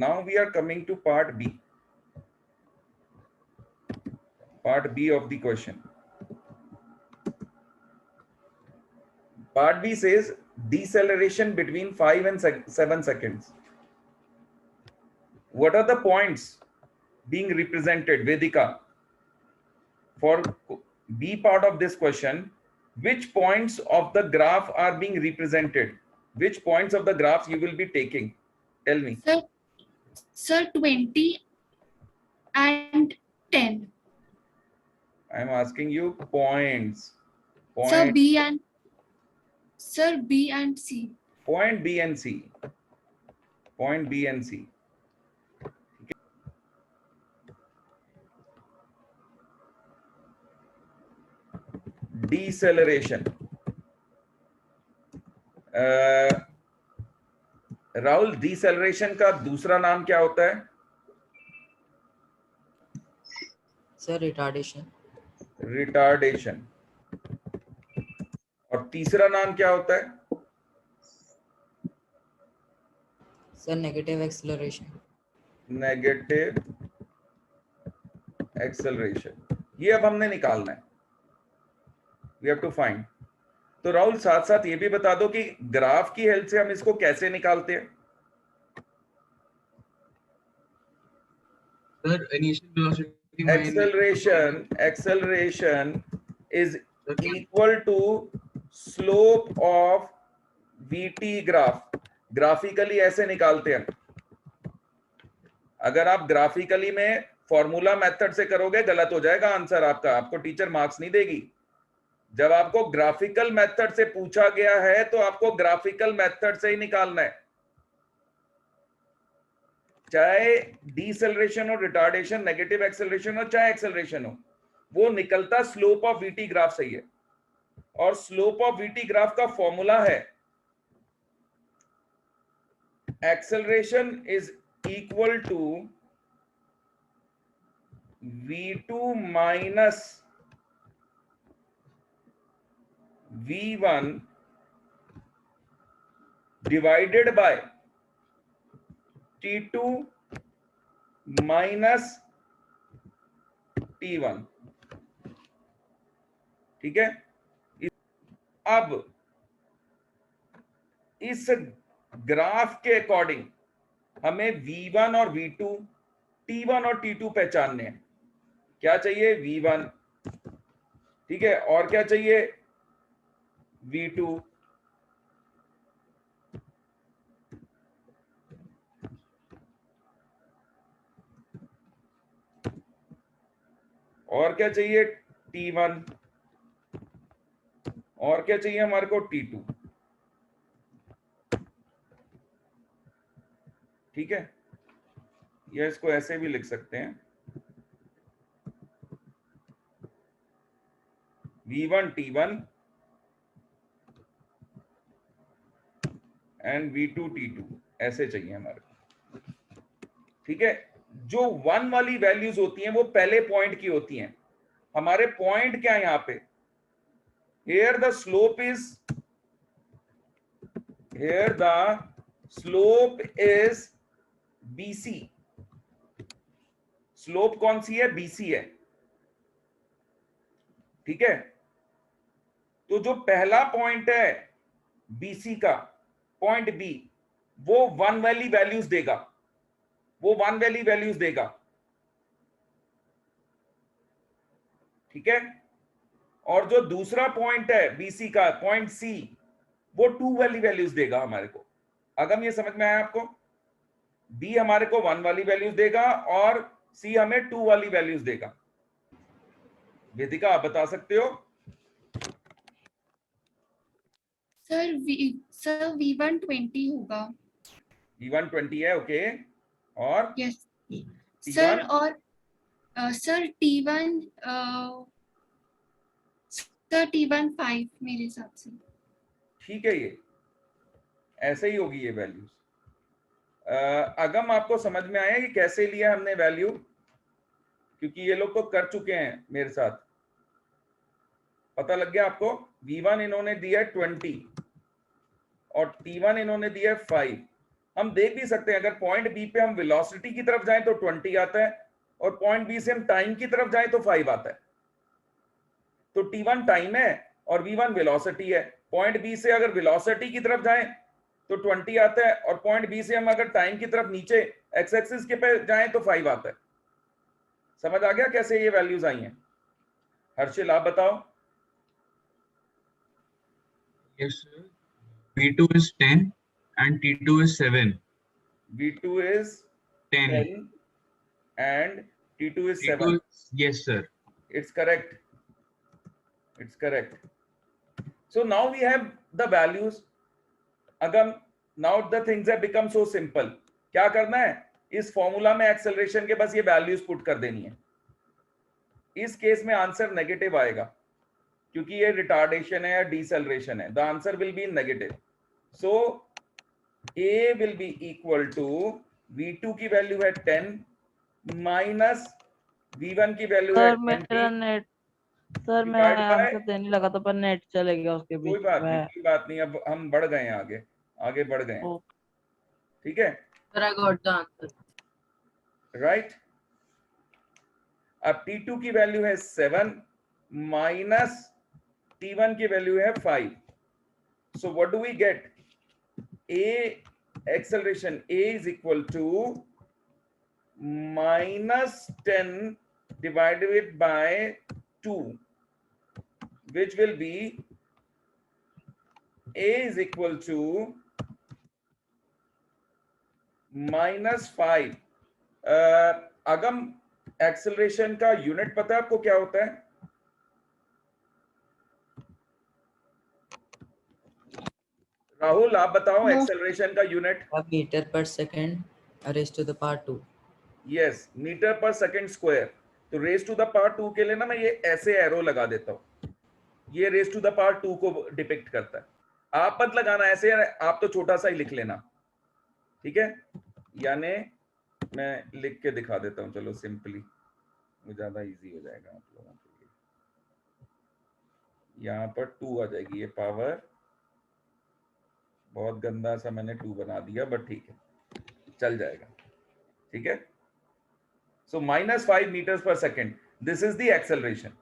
Now we are coming to part B. Part B of the question. Part B says deceleration between 5 and 7 seconds. What are the points being represented, Vedika? For B part of this question, which points of the graph are being represented? Which points of the graphs you will be taking? Tell me. Sir, 20 and 10. I am asking you points. Sir, B and C. Point B and C. Point B and C. Deceleration. Rahul, deceleration का दूसरा नाम क्या होता है? Sir retardation. Retardation. और तीसरा नाम क्या होता है? Sir negative acceleration. Negative acceleration. ये अब हमने निकालना है, वी हैव टू फाइंड। तो राहुल साथ साथ ये भी बता दो कि ग्राफ की हेल्प से हम इसको कैसे निकालते हैं? Sir initial velocity acceleration is equal to slope of vt graph. Graphically ऐसे निकालते हैं। अगर आप ग्राफिकली में फॉर्मूला मेथड से करोगे गलत हो जाएगा आंसर आपका, आपको टीचर मार्क्स नहीं देगी। जब आपको ग्राफिकल मेथड से पूछा गया है तो आपको ग्राफिकल मेथड से ही निकालना है, चाहे डिसेलरेशन हो, रिटार्डेशन, नेगेटिव एक्सेलरेशन हो, चाहे एक्सेलरेशन हो, वो निकलता स्लोप ऑफ वीटी ग्राफ से ही है। और स्लोप ऑफ वीटी ग्राफ का फॉर्मूला है acceleration is equal to v2 minus v1 divided by T2 minus T1। ठीक है। अब इस ग्राफ के अकॉर्डिंग हमें V1 और V2, T1 और T2 पहचानने हैं। क्या चाहिए? V1, ठीक है, और क्या चाहिए? V2। और क्या चाहिए? T1। और क्या चाहिए हमारे को? T2। ठीक है, या इसको ऐसे भी लिख सकते हैं V1 T1 and V2 T2, ऐसे चाहिए हमारे को। ठीक है, जो 1 वाली वैल्यूज होती हैं वो पहले पॉइंट की होती हैं। हमारे पॉइंट क्या है यहाँ पे? Here the slope is BC। Slope कौन सी है? BC है। ठीक है, तो जो पहला पॉइंट है BC का, पॉइंट B, वो 1 वाली वैल्यूज देगा, वो 1 वाली वैल्यूज देगा। ठीक है, और जो दूसरा पॉइंट है BC का, पॉइंट C, वो 2 वाली वैल्यूज देगा हमारे को। अगम ये समझ में आया आपको? B हमारे को 1 वाली वैल्यूज देगा और C हमें 2 वाली वैल्यूज देगा। वेदिका आप बता सकते हो? सर V1 20 होगा। V1 20 है, ओके। और यस T1? सर, और सर T1 T1 5 मेरे हिसाब से। ठीक है, ये ऐसे ही होगी ये वैल्यूज। अगम आपको समझ में आया कि कैसे लिया हमने वैल्यू? क्योंकि ये लोग तो कर चुके हैं मेरे साथ, पता लग गया आपको। V1 इन्होंने दिया है 20 और T1 इन्होंने दिया है 5। हम देख भी सकते हैं अगर पॉइंट बी पे हम वेलोसिटी की तरफ जाएं तो 20 आता है और पॉइंट बी से हम टाइम की तरफ जाएं तो 5 आता है। तो t1 टाइम है और v1 वेलोसिटी है। पॉइंट बी से अगर वेलोसिटी की तरफ जाएं तो 20 आता है और पॉइंट बी से हम अगर टाइम की तरफ नीचे एक्स एक्सिस के पे जाएं तो 5 आता है। समझ आ गया कैसे ये वैल्यूज आई हैं? हर्षिल आप बताओ। Yes, sir. V2 is 10 and T2 is 7. v2 is 10. 10 and t2 is 7. T2 is, yes, sir. It's correct. It's correct. So now we have the values. Agam, now the things have become so simple. क्या करना है? इस formula में acceleration के बस ये values put कर देनी है। इस केस में आंसर नेगेटिव आएगा क्योंकि ये रिटार्डेशन है या डिसेलरेशन है। The answer will be negative. So A will be equal to v2 की वैल्यू है 10 माइनस v1 की वैल्यू है सर 20। मेरा नेट, सर मैं Divide by- आंसर देने लगा था पर नेट चले गया उसके कोई बीच बात नहीं, में। कोई बात नहीं। अब हम बढ़ गए हैं, आगे बढ़ गए हैं। ओके। ठीक है, Sir, I got the answer. Right. अब t2 की वैल्यू है 7 माइनस t1 की वैल्यू है 5। So what do we get? a acceleration a is equal to minus 10 divided by 2, which will be a is equal to minus 5। Agam acceleration का unit पता है आपको क्या होता है? राहुल आप बताओ No. एक्सेलरेशन का unit. Meter per second raised to the power 2. Yes, metre per second square. तो रेस टू द पावर 2 के लिए ना मैं ये ऐसे एरो लगा देता हूं। ये रेस टू द पावर 2 को डिपिक्ट करता है। आप मत लगाना ऐसे, आप तो छोटा सा ही लिख लेना, ठीक है? यानी मैं लिख के दिखा देता हूं, चलो सिंपली, वो ज्यादा इजी हो जाएगा आप लोगों के लिए। यहाँ पर 2 आ जाएगी, ये पावर बहुत गंदा सा मैंने 2 बना दिया, बट ठीक है, चल जाएगा, ठीक है? So minus 5 meters per second, this is the acceleration.